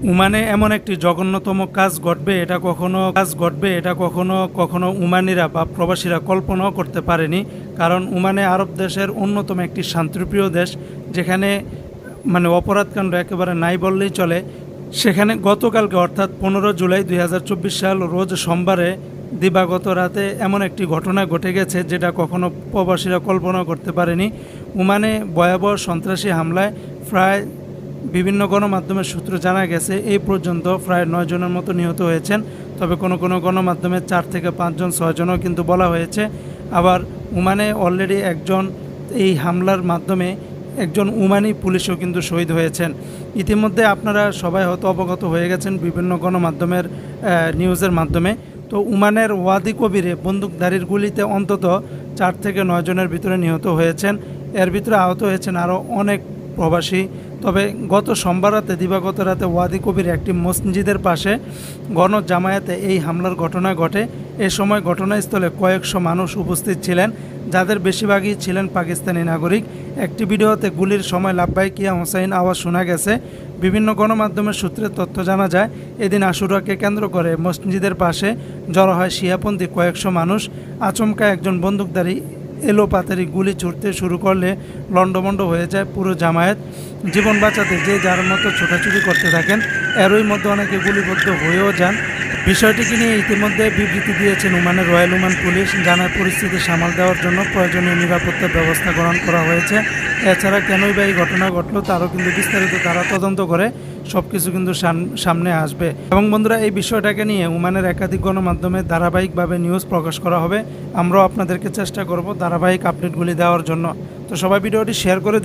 ওমানে এমন একটি জঘন্যতম কাজ ঘটবে এটা কখনো কখনো ওমানিরা বা প্রবাসীরা কল্পনাও করতে পারেনি। কারণ ওমানে আরব দেশের অন্যতম একটি শান্তিপ্রিয় দেশ, যেখানে মানে অপরাধকাণ্ড একেবারে নাই বললেই চলে। সেখানে গতকালকে অর্থাৎ 15 জুলাই 2024 সাল রোজ সোমবারে দিবাগত রাতে এমন একটি ঘটনা ঘটে গেছে যেটা কখনো প্রবাসীরা কল্পনা করতে পারেনি। ওমানে ভয়াবহ সন্ত্রাসী হামলায় প্রায় বিভিন্ন গণমাধ্যমের সূত্র জানা গেছে এই পর্যন্ত প্রায় 9 জনের মতো নিহত হয়েছেন। তবে কোনো গণমাধ্যমে 4 থেকে 5 জন 6 জনও কিন্তু বলা হয়েছে। আবার ওমানে অলরেডি এই হামলার মাধ্যমে একজন ওমানি পুলিশও কিন্তু শহীদ হয়েছেন। ইতিমধ্যে আপনারা সবাই হয়তো অবগত হয়ে গেছেন বিভিন্ন গণমাধ্যমের নিউজের মাধ্যমে। তো ওমানের ওয়াদি কবিরে বন্দুকধারীর গুলিতে অন্তত 4 থেকে 9 জনের ভিতরে নিহত হয়েছেন। এর ভিতরে আহত হয়েছেন আরও অনেক প্রবাসী। তবে গত সোমবার রাতে দিবাগত রাতে ওয়াদি কবির একটি মসজিদের পাশে জামায়াতে এই হামলার ঘটনা ঘটে। এ সময় ঘটনাস্থলে কয়েকশো মানুষ উপস্থিত ছিলেন, যাদের বেশিরভাগই ছিলেন পাকিস্তানি নাগরিক। একটি ভিডিওতে গুলির সময় লাব্বাইক ইয়া হোসাইন আওয়াজ শোনা গেছে। বিভিন্ন গণমাধ্যমের সূত্রে তথ্য জানা যায়, এদিন আশুরাকে কেন্দ্র করে মসজিদের পাশে জড়ো হয় শিয়াপন্থী কয়েকশো মানুষ। আচমকা একজন বন্দুকধারী এলোপাতারি গুলি ছুটতে শুরু করলে লণ্ডভণ্ড হয়ে যায় পুরো জামায়াত। জীবন বাঁচাতে যে যার মতো ছোটাছুটি করতে থাকেন, এরই মধ্যে অনেকে গুলিবদ্ধ হয়েও যান। বিষয়টিকে নিয়ে ইতিমধ্যে বিবৃতি দিয়েছেন ওমানের রয়্যাল ওমান পুলিশ। জানায় পরিস্থিতি সামাল দেওয়ার জন্য প্রয়োজনীয় নিরাপত্তা ব্যবস্থা গ্রহণ করা হয়েছে। এছাড়া কেনই বা এই ঘটনা ঘটলো তারও কিন্তু বিস্তারিত তারা তদন্ত করে সব কিছু কিন্তু সামনে আসবে। এবং বন্ধুরা, এই বিষয়টাকে নিয়ে ওমানের একাধিক গণমাধ্যমে ধারাবাহিকভাবে নিউজ প্রকাশ করা হবে। আমরাও আপনাদেরকে চেষ্টা করব ধারাবাহিক আপডেটগুলি দেওয়ার জন্য। তো সবাই ভিডিওটি শেয়ার করে দিবেন।